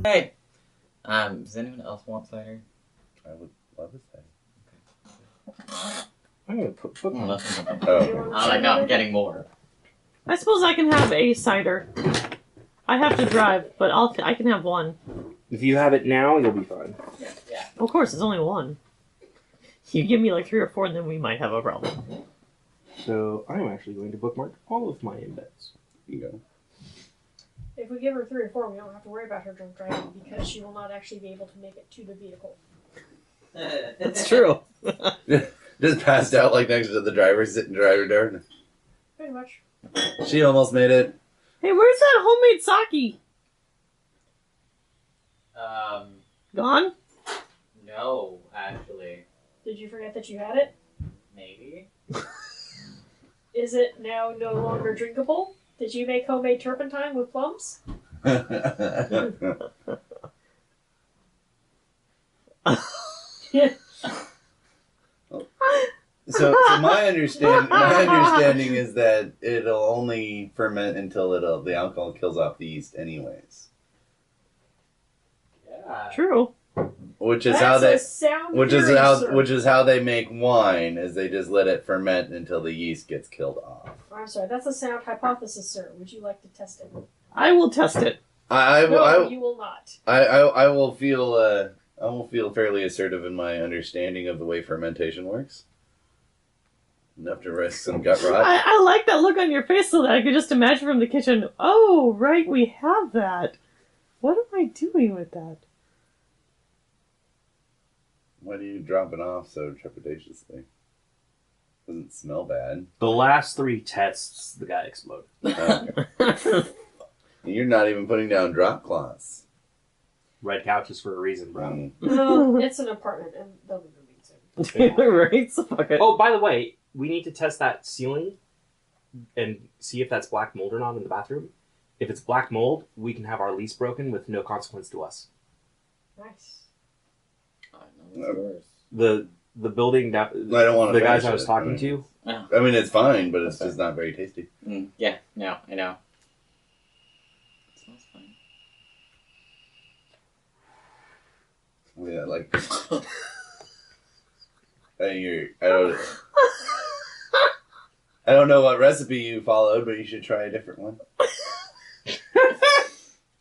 Hey! Does anyone else want cider? I would love a cider. I'm going to put bookmark. No, I'm getting more. I suppose I can have a cider. I have to drive, but I can have one. If you have it now, you'll be fine. Yeah. Of course, it's only one. You give me like 3 or 4, and then we might have a problem. So I'm actually going to bookmark all of my embeds. Here you go. If we give her 3 or 4, we don't have to worry about her drunk driving because she will not actually be able to make it to the vehicle. It's true. Just passed out like next to the driver, sitting driver door. Pretty much. She almost made it. Hey, where's that homemade sake? Gone? No, actually. Did you forget that you had it? Maybe. Is it now no longer drinkable? Did you make homemade turpentine with plums? So my understanding is that it'll only ferment until the alcohol kills off the yeast, anyways. Yeah. True. Which is how they make wine, is they just let it ferment until the yeast gets killed off. I'm sorry, that's a sound hypothesis, sir. Would you like to test it? I will test it. No, you will not. I will feel fairly assertive in my understanding of the way fermentation works. Enough to risk some gut rot. I like that look on your face so that I could just imagine from the kitchen, oh, right, we have that. What am I doing with that? Why do you drop it off so trepidatiously? Doesn't smell bad. The last 3 tests, the guy exploded. You're not even putting down drop cloths. Red couches for a reason, bro. No, it's an apartment and they'll be moving soon. Right, so fuck it. Oh, by the way, we need to test that ceiling and see if that's black mold or not in the bathroom. If it's black mold, we can have our lease broken with no consequence to us. Nice. I know it's yours. The building that I don't want to the guys finish I was it. talking to. Oh. I mean, it's fine, but it's just not very tasty. Yeah, no, I know. It smells fine. Yeah, like I don't know what recipe you followed, but you should try a different one.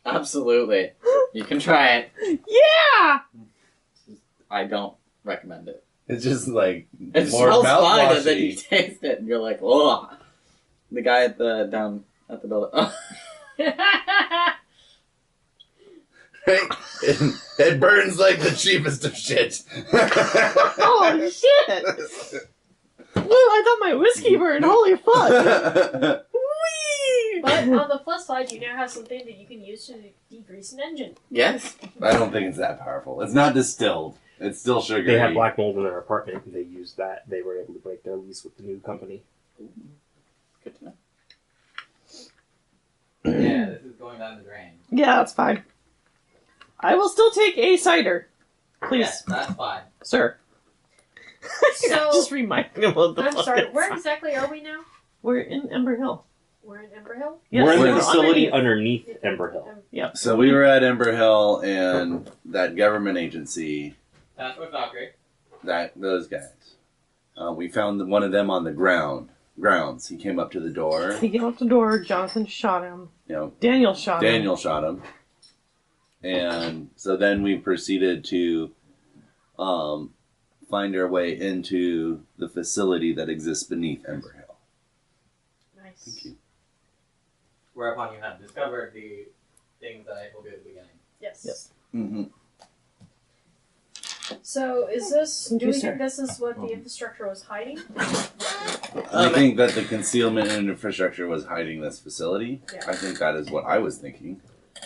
Absolutely. You can try it. Yeah! I don't recommend it. It's just like It more smells fine, and then you mouthwashy. taste it, and you're like, oh. The guy down at the building. Oh. Right? It burns like the cheapest of shit. Oh, shit! Woo, I thought my whiskey burned. Holy fuck! Whee! But on the plus side, you now have something that you can use to degrease an engine. Yes. I don't think it's that powerful. It's not distilled. It's still sugary. They had black mold in their apartment, and they used that. They were able to break their lease with the new company. Good to know. Yeah, this is going down the drain. Yeah, that's fine. I will still take a cider. Please, Yes, that's fine. sir. So, Just remind me of the I'm sorry, fucking where cider. exactly are we now? We're in Ember Hill. We're in Ember Hill? Yes, we're in the we're facility underneath. underneath Ember Hill. Yep. So we were at Ember Hill and that government agency, That's what's not great. those guys. We found one of them on the grounds. He came up to the door. He came up the door. Jonathan shot him. You know, Daniel shot him. Daniel shot him. And so then we proceeded to find our way into the facility that exists beneath Ember Hill. Nice. Thank you. Whereupon you have discovered the things that I told you at the beginning. Yes. Yes. Mm-hmm. So, Thank do you, we sir. think this is what the infrastructure was hiding? I think that the concealment and infrastructure was hiding this facility. Yeah. I think that is what I was thinking.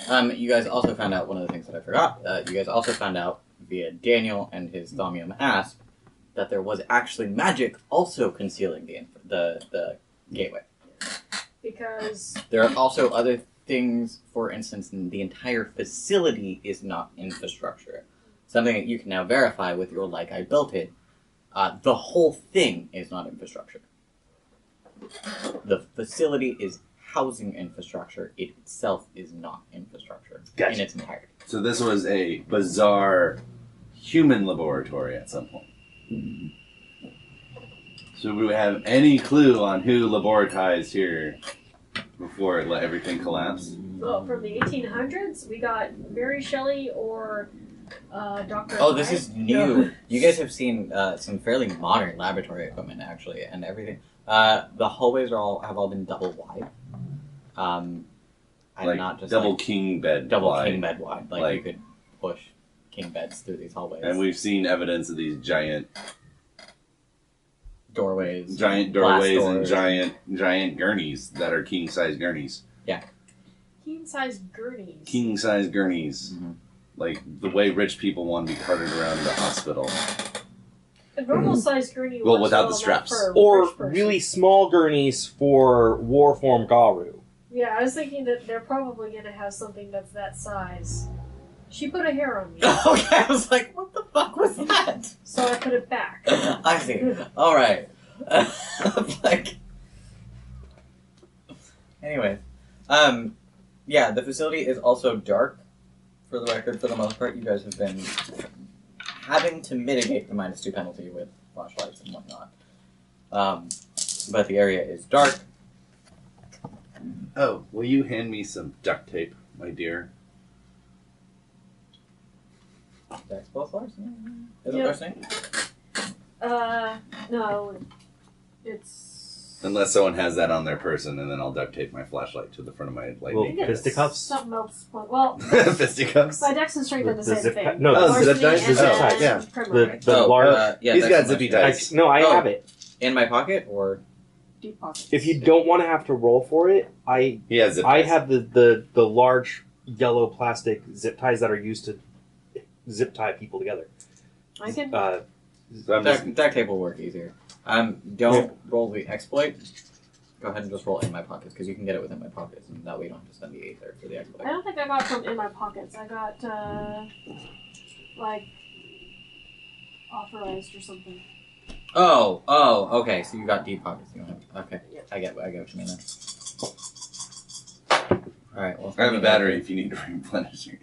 You guys also found out one of the things that I forgot. You guys also found out via Daniel and his Thaumium asp that there was actually magic also concealing the gateway. Because There are also other things. For instance, the entire facility is not infrastructure. Something that you can now verify with your like I built it. The whole thing is not infrastructure. The facility is housing infrastructure. It itself is not infrastructure Gotcha. in its entirety. So this was a bizarre human laboratory at some point. So we have any clue on who laboratized here before it let everything collapse? Well, from the 1800s, we got Mary Shelley or Dr. Oh, this is new. You guys have seen some fairly modern laboratory equipment, actually, and everything. The hallways have all been double wide. And Like not just double like, king bed double wide. king bed wide. Like you could push king beds through these hallways. And we've seen evidence of these giant doorways, and doors. giant gurneys that are king size gurneys. King-size gurneys. King size gurneys. Mhm. Like the way rich people want to be carted around the hospital. A normal-sized gurney Well, works without the enough straps. for a Or rich person. really small gurneys for Warform Garu. Yeah, I was thinking that they're probably going to have something that's that size. She put a hair on me, Okay, I was like, what the fuck was that? so I put it back. I see. All right. Like, anyways, yeah, the facility is also dark. For the record, for the most part, you guys have been having to mitigate the -2 penalty with flashlights and whatnot. But the area is dark. Oh, will you hand me some duct tape, my dear? Dex plus larceny? Is it Yeah. larceny? No, it's Unless someone has that on their person, and then I'll duct tape my flashlight to the front of my Well, lightning. Yeah. fisticuffs? something else. Well, Fisticuffs? my Dex and Strength are the same zip thing. tie- no, Oh, Larceny zip ties? and The zip then ties, yeah. Primary. The large. Yeah, He's Dex got and zippy larceny. ties. No, I Oh. have it. In my pocket, or Deep pockets. If you don't want to have to roll for it, I He has zip I ties. have the large yellow plastic zip ties that are used to zip tie people together. I can. So I'm just, duct tape will work easier. Don't roll the exploit. Go ahead and just roll in my pockets because you can get it within my pockets, and that way you don't have to spend the 8 there for the I exploit. don't think I got from in my pockets. I got like authorized or something. Oh, okay. So you got deep pockets. You don't have, okay, Yeah. I get what you mean now. All right. Well, I have a battery if you need to replenish your.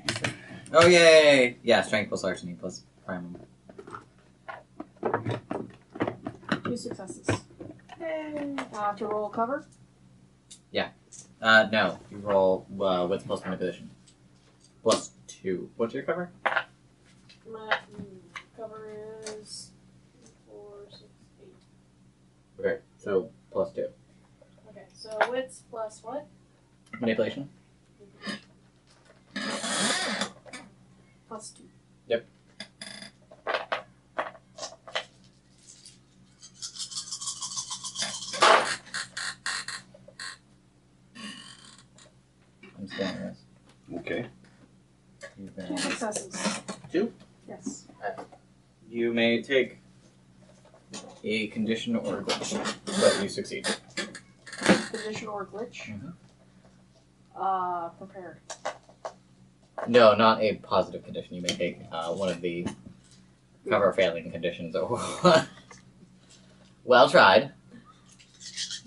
Oh yay! Yeah, strength plus larceny plus primum. 2 successes. Yay. I have to roll cover. No, you roll with plus manipulation. Plus 2. What's your cover? My cover is 4, 6, 8. Okay, so plus 2. Okay, so wits plus what? Manipulation. Plus 2. Yep. I'm scanning this. Okay. You've 2 been- successes. 2? Yes. You may take a condition or a glitch, but you succeed. Condition or glitch. Mhm. Prepared. No, not a positive condition. You may take one of the cover failing conditions. Well tried.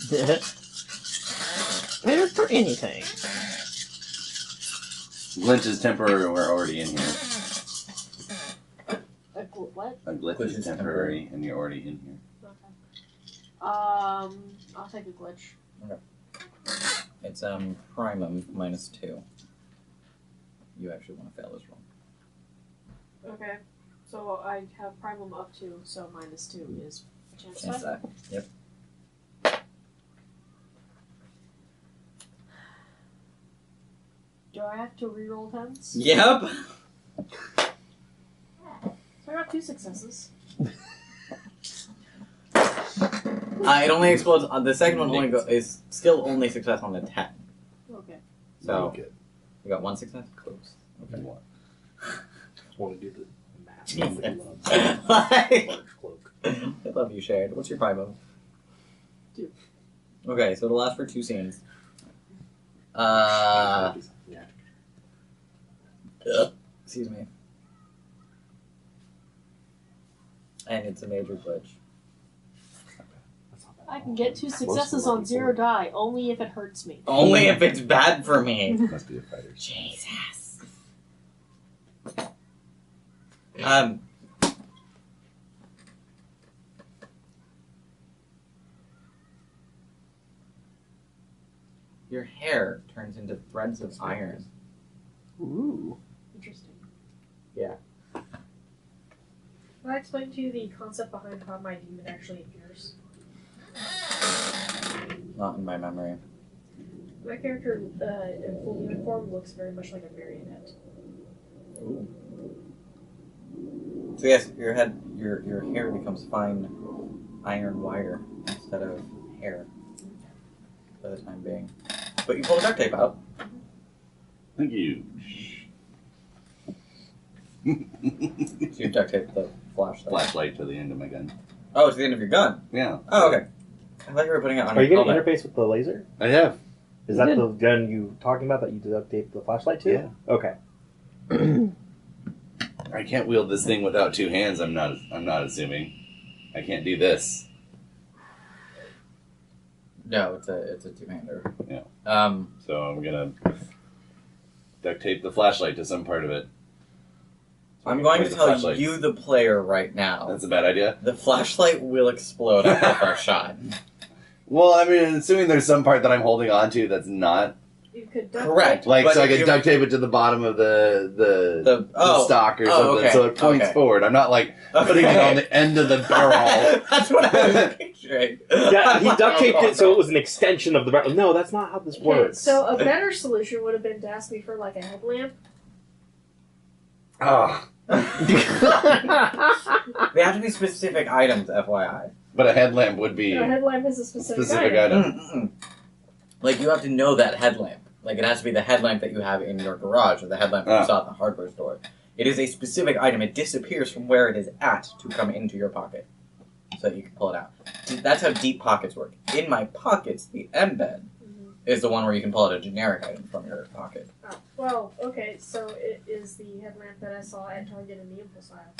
Prepared for anything. Glitch is temporary. We're already in here. What? A glitch is temporary, and you're already in here. Okay. I'll take a glitch. It's primum minus 2. You actually want to fail this roll. Okay. So I have primum up to, so minus 2 is chance Chance die. that. Yep. Do I have to reroll 10s? Yep. So I got 2 successes. It only explodes. The second one only is still only success on the 10. Okay. So Good. you got 1 success. Close. Okay. What? Just want to do the math. Jesus. Large cloak. I love you, Shared. What's your primum? 2. Okay, so it'll last for 2 scenes. Yeah. Excuse me. And it's a major glitch. That's not bad. I can get 2 successes on 0 die, only if it hurts me. Only if it's bad for me. Must be a fighter. Jesus. Your hair turns into threads of iron. Ooh. Interesting. Yeah. Can I explain to you the concept behind how my demon actually appears? Not in my memory. My character in full uniform looks very much like a marionette. Ooh. So yes, your hair becomes fine iron wire instead of hair for the time being. But you pull the duct tape out. Thank you. So you duct tape the flashlight. Flashlight to the end of my gun. Oh, to the end of your gun. Yeah. Oh, okay. I thought you were putting it on Are you your going to helmet. interface with the laser? I have. Is that the gun you talking about that you duct tape the flashlight to? Yeah. Okay. I can't wield this thing without 2 hands. I'm not assuming. I can't do this. No, it's a two-hander. Yeah. So I'm gonna duct tape the flashlight to some part of it. I'm going to The tell flashlight. you, the player, right now. That's a bad idea. The flashlight will explode after the first shot. Well, I mean, assuming there's some part that I'm holding on to that's not You could duct Correct. tape- like, But so I if could you- duct tape it to the bottom of the stock or something, okay, so it points okay. forward. I'm not like putting it on the end of the barrel. That's what I was picturing. Yeah, he duct taped it so it was an extension of the barrel. No, that's not how this Okay, works. so a better solution would have been to ask me for like a headlamp. Ah, They have to be specific items, FYI. but a headlamp would be A headlamp is a specific specific item. item. Mm-mm. Like, you have to know that headlamp. Like, it has to be the headlamp that you have in your garage or the headlamp that you saw at the hardware store. It is a specific item. It disappears from where it is at to come into your pocket so that you can pull it out. That's how deep pockets work. In my pockets, the embed Mhm. is the one where you can pull out a generic item from your pocket. Oh, well, okay, so it is the headlamp that I saw at Target in the impulse aisle,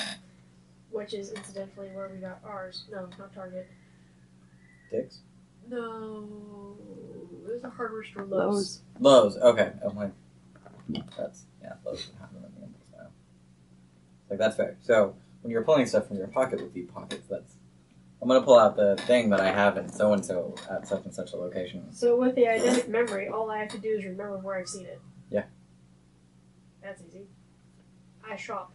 which is incidentally where we got ours. No, not Target. Dicks? No, it was a hardware store. Lowe's. Lowe's, okay. I'm like, Lowe's would have them in the impulse aisle. Like, that's fair. So, when you're pulling stuff from your pocket with deep pockets, I'm going to pull out the thing that I have in so-and-so at such and such a location. So with the eidetic memory, all I have to do is remember where I've seen it. Yeah. That's easy. I shop.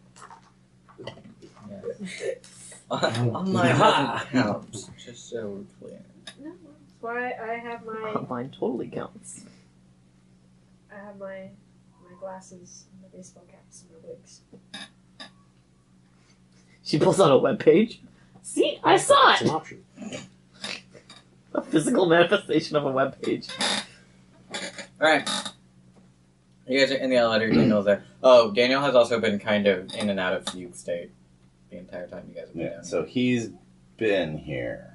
Yes. Online doesn't count, just so we're clear. No, that's why I have my Mine totally counts. my glasses, and my baseball caps, and my wigs. She pulls out a webpage. See, I saw It's an it. option. A physical manifestation of a webpage. Alright. You guys are in the elevator, Daniel's there. Oh, Daniel has also been kind of in and out of fugue state the entire time you guys have been Yeah, down so he's been here.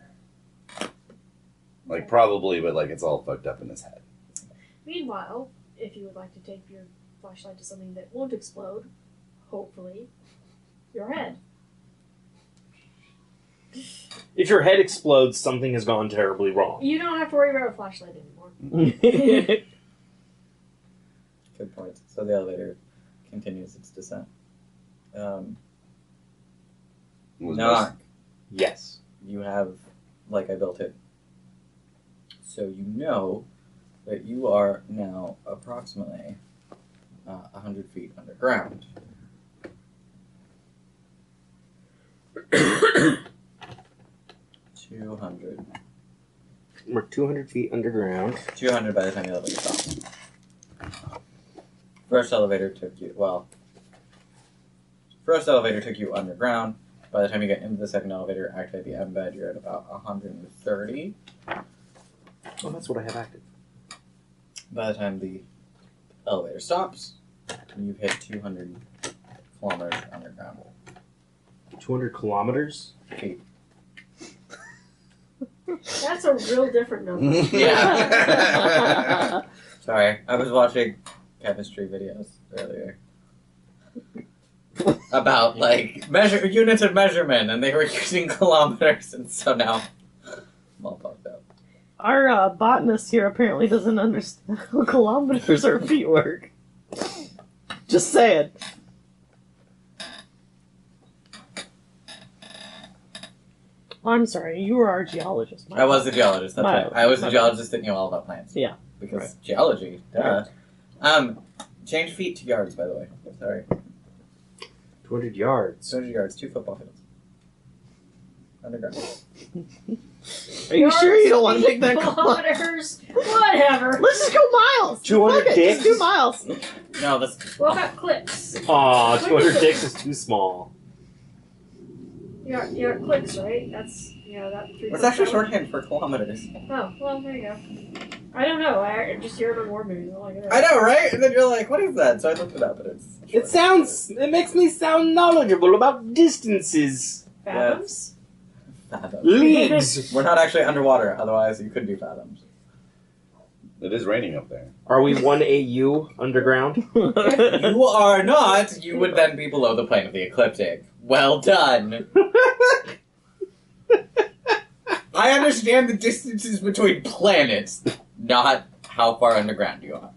Like, probably, but, like, it's all fucked up in his head. Meanwhile, if you would like to take your flashlight to something that won't explode, hopefully, your head. If your head explodes, something has gone terribly wrong. You don't have to worry about a flashlight anymore. Good point. So the elevator continues its descent. Was Knock. Yes. You have, like I built it, so you know that you are now approximately 100 feet underground. 200. We're 200 feet underground. 200 by the time the elevator stops. First elevator took you underground. By the time you get into the second elevator, activate the embed, you're at about 130. Oh, that's what I have active. By the time the elevator stops, you've hit 200 kilometers underground. 200 kilometers? Feet. That's a real different number. Yeah. Sorry, I was watching chemistry videos earlier about like units of measurement, and they were using kilometers, and so now I'm all fucked up. Our botanist here apparently doesn't understand how kilometers or feet work. Just saying. I'm sorry, you were our geologist. I was the geologist, that's My- right. I was the my- geologist that knew all about plants. Yeah. Because Right. geology, duh. Change feet to yards, by the way. Sorry. 200 yards. 200 yards, 2 football fields. Underground. Are you sure you don't want to make that call? kilometers? Whatever. Let's just go miles. 200 Fuck it, dicks? just do miles. No, that's... What about clicks? Aw, 200 dicks is too small. You got clicks, right? That's that. It's actually shorthand for kilometers. Oh, well, there you go. I don't know. I just hear it on war movies. I'm like, I know, right? And then you're like, what is that? So I looked it up, and it's... It makes me sound knowledgeable about distances. Fathoms? Fathoms. Leagues. We're not actually underwater, otherwise you could do fathoms. It is raining up there. Are we 1 AU underground? You are not! You would then be below the plane of the ecliptic. Well done! I understand the distances between planets, not how far underground you are.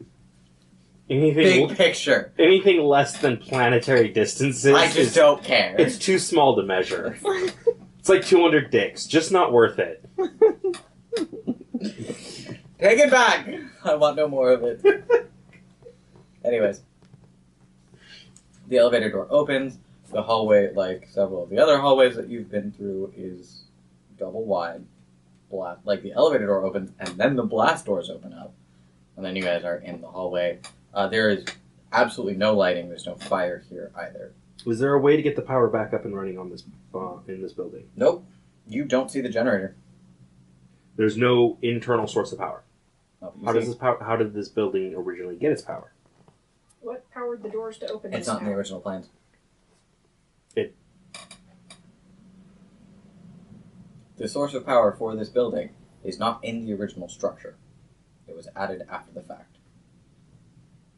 Anything, Big picture. anything less than planetary distances I just is don't care. it's too small to measure. It's like 200 dicks. Just not worth it. Take it back! I want no more of it. Anyways. The elevator door opens. The hallway, like several of the other hallways that you've been through, is double wide. Like the elevator door opens, and then the blast doors open up. And then you guys are in the hallway. There is absolutely no lighting. There's no fire here either. Was there a way to get the power back up and running on this in this building? Nope. You don't see the generator. There's no internal source of power. No, you How see- does this power? How did this building originally get its power? What powered the doors to open It's this not in the now? original plans. It- The source of power for this building is not in the original structure. It was added after the fact.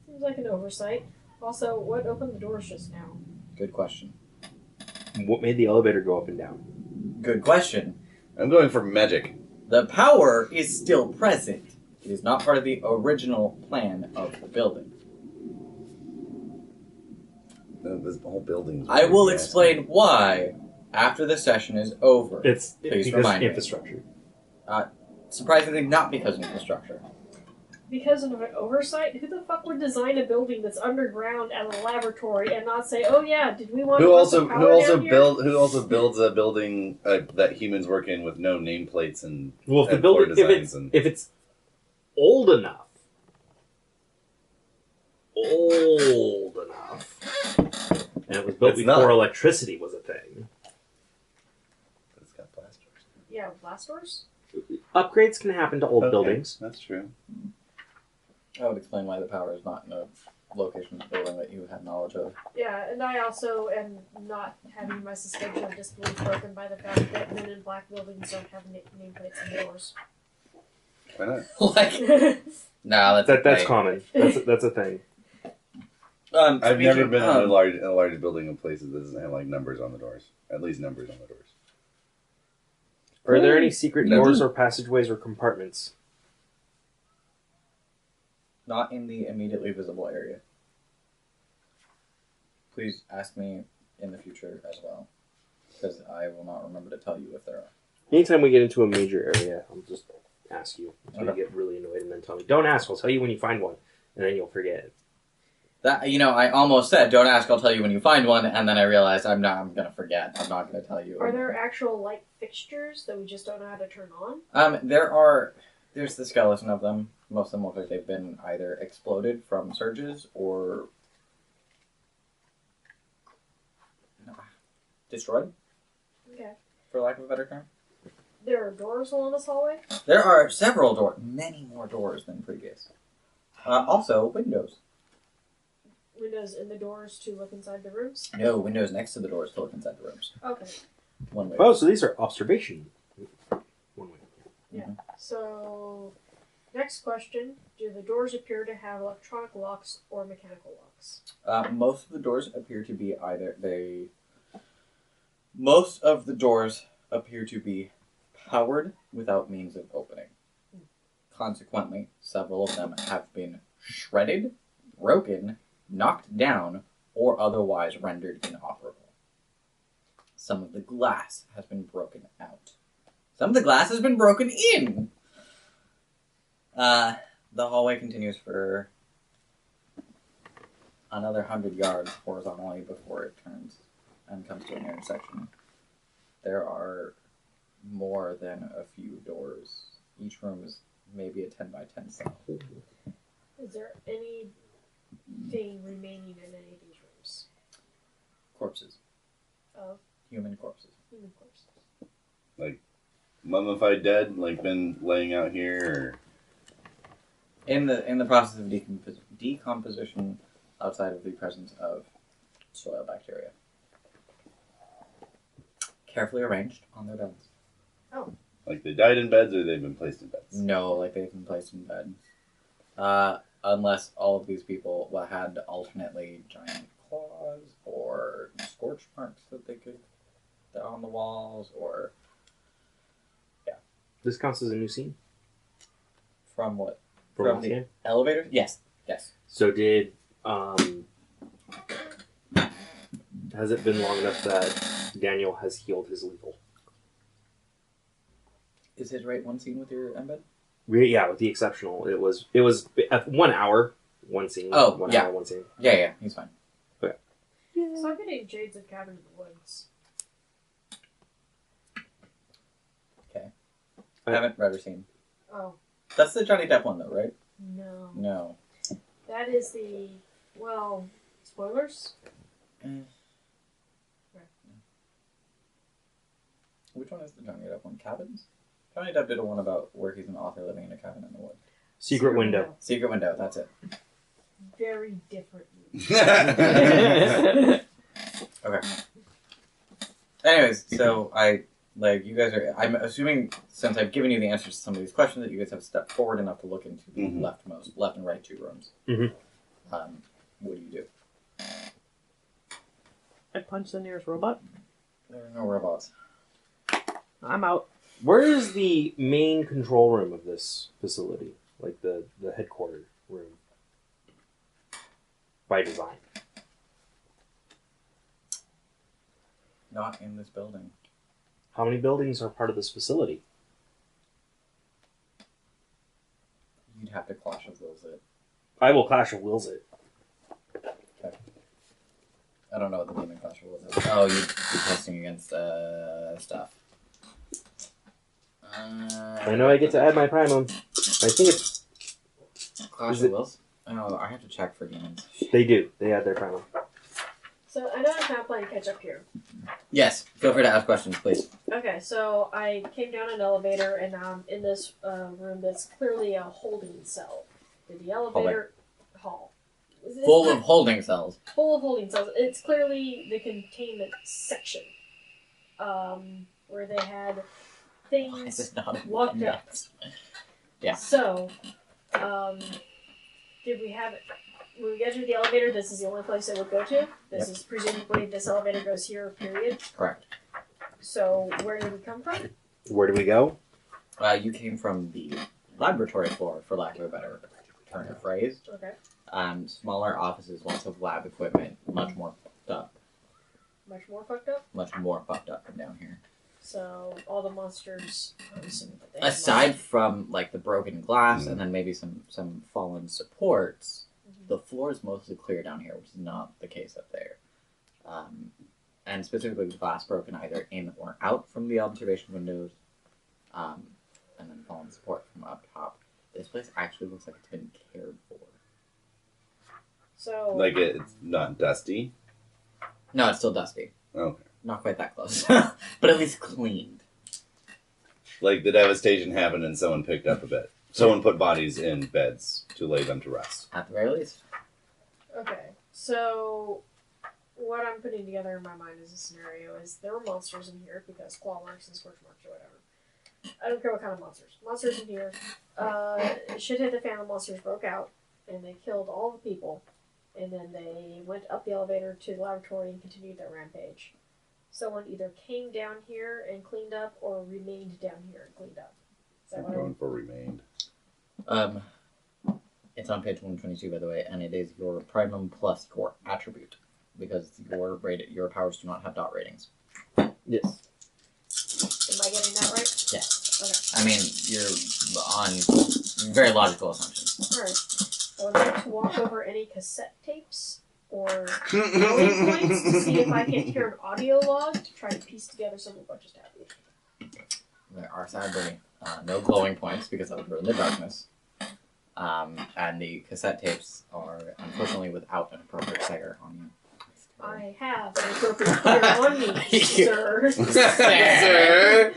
Seems like an oversight. Also, what opened the doors just now? Good question. What made the elevator go up and down? Good question. I'm going for magic. The power is still present. It is not part of the original plan of the building. This whole building. I will explain why after the session is over. It's Please because remind me. infrastructure. Surprisingly, not because of infrastructure. Because of an oversight? Who the fuck would design a building that's underground at a laboratory and not say, "Oh yeah, did we want Who to put also some power down here?" who also builds a building that humans work in with no nameplates and Well, if the and floor building, designs if it's old enough, and it was built It's before not. electricity was a thing, it's got blast doors. Yeah, blast doors? upgrades can happen to old Okay, buildings. That's true. I would explain why the power is not in a location of the building that you had knowledge of. Yeah, and I also am not having my suspension of disbelief broken by the fact that men in black buildings don't have nameplates on the doors. Why not? Like, no, that's That's okay. common. That's a thing. I've never speaking been in of- a large building in places that doesn't have like numbers on the doors. At least numbers on the doors. Are there any secret No. doors or passageways or compartments? Not in the immediately visible area. Please ask me in the future as well, because I will not remember to tell you if there are. Anytime we get into a major area, I'll just ask you. Until Okay. you get really annoyed and then tell me. Don't ask, I'll tell you when you find one. And then you'll forget. That I almost said, "Don't ask, I'll tell you when you find one," and then I realized I'm gonna forget. I'm not gonna tell you. Are there actual light fixtures that we just don't know how to turn on? There's the skeleton of them. Most of them look like they've been either exploded from surges or destroyed, Okay. for lack of a better term. There are doors along this hallway? There are several doors, many more doors than previous. Also, windows. Windows in the doors to look inside the rooms? No, windows next to the doors to look inside the rooms. Okay. One way. Oh, so these are observation. One way. So, next question. Do the doors appear to have electronic locks or mechanical locks? Most of the doors appear to be Most of the doors appear to be powered without means of opening. Consequently, several of them have been shredded, broken, knocked down, or otherwise rendered inoperable. Some of the glass has been broken out. Some of the glass has been broken in! The hallway continues for another 100 yards horizontally before it turns and comes to an intersection. There are more than a few doors. Each room is maybe a 10 by 10 cell. Is there anything remaining in any of these rooms? Corpses. Of Human corpses. human corpses. Mummified dead, like been laying out here, In the process of decomposition outside of the presence of soil bacteria. Carefully arranged on their beds. or like they died in beds, or they've been placed in beds. No, like they've been placed in bed. Unless all of these people had alternately giant claws or scorch marks that they could on the walls, or This counts as a new scene from what? for From last the game. elevator? Yes. So did has it been long enough that Daniel has healed his lethal? Is his rate one scene with your embed? Yeah, with the exceptional, it was 1 hour, one scene. Oh, 1 yeah. hour, one scene. Yeah, he's fine. So I'm getting Jades of Cabin in the Woods. I haven't read or seen. Oh, That's the Johnny Depp one, though, right? no. No. That is the, well, spoilers? Which one is the Johnny Depp one? Cabins? Johnny Depp did a one about where he's an author living in a cabin in the woods. Secret Window. Secret Window, that's it. Very different. Okay. Anyways, so you guys are, I'm assuming, since I've given you the answers to some of these questions, that you guys have stepped forward enough to look into the Mhm. left and right two rooms. Mhm. What do you do? I punch the nearest robot. There are no robots. I'm out. Where is the main control room of this facility? Like the headquarters room? By design. Not in this building. How many buildings are part of this facility? You'd have to Clash of Wills it. I will Clash of Wills it. I don't know what the name of Clash of Wills is. Oh, you'd be testing against stuff. I know I get to add my primum. I think it's Clash Is of it- Wills? Oh, I have to check for demons. they do. They add their primum. So I know I'm kind of playing catch up here. Yes, feel free to ask questions, please. Okay, so I came down an elevator and now I'm in this room that's clearly a holding cell. Did the elevator hall? It's Full of holding cells. full of holding cells. It's clearly the containment section, where they had Why is things this not locked up. nuts? Yeah. So, did we have it? When we entered the elevator, this is the only place it would go to. This is presumably this elevator goes here. Period. Correct. So where did we come from? Where do we go? You came from the laboratory floor, for lack of a better turn of phrase. Okay. Smaller offices, lots of lab equipment, much more fucked up. Much more fucked up. Much more fucked up than down here. So all the monsters. I'm assuming that they have Aside from like the broken glass and then maybe some fallen supports, the floor is mostly clear down here, which is not the case up there. And specifically the glass broken either in or out from the observation windows, and then fallen support from up top. This place actually looks like it's been cared for. So Like it's not dusty. No, it's still dusty. Okay. Not quite that close, but at least cleaned. Like the devastation happened and someone picked up a bed. Someone put bodies in beds to lay them to rest. At the very least. okay. So what I'm putting together in my mind as a scenario is there were monsters in here because claw marks and scorch marks or whatever. I don't care what kind of monsters. Monsters in here. Shit hit the fan. The monsters broke out and they killed all the people. And then they went up the elevator to the laboratory and continued their rampage. Someone either came down here and cleaned up or remained down here and cleaned up. Is that I'm what going for remained. It's on page 122, by the way, and it is your primum plus your attribute, because your powers do not have dot ratings. Yes. Am I getting that right? Yes. Okay. I mean, you're on very logical assumptions. Alright. I would like to walk over any cassette tapes or glowing points to see if I can hear an audio log to try to piece together some of what just happened. There are sadly no glowing points because that would ruin the darkness. And the cassette tapes are unfortunately without an appropriate setter on you. I have an appropriate player on me, sir. Sir.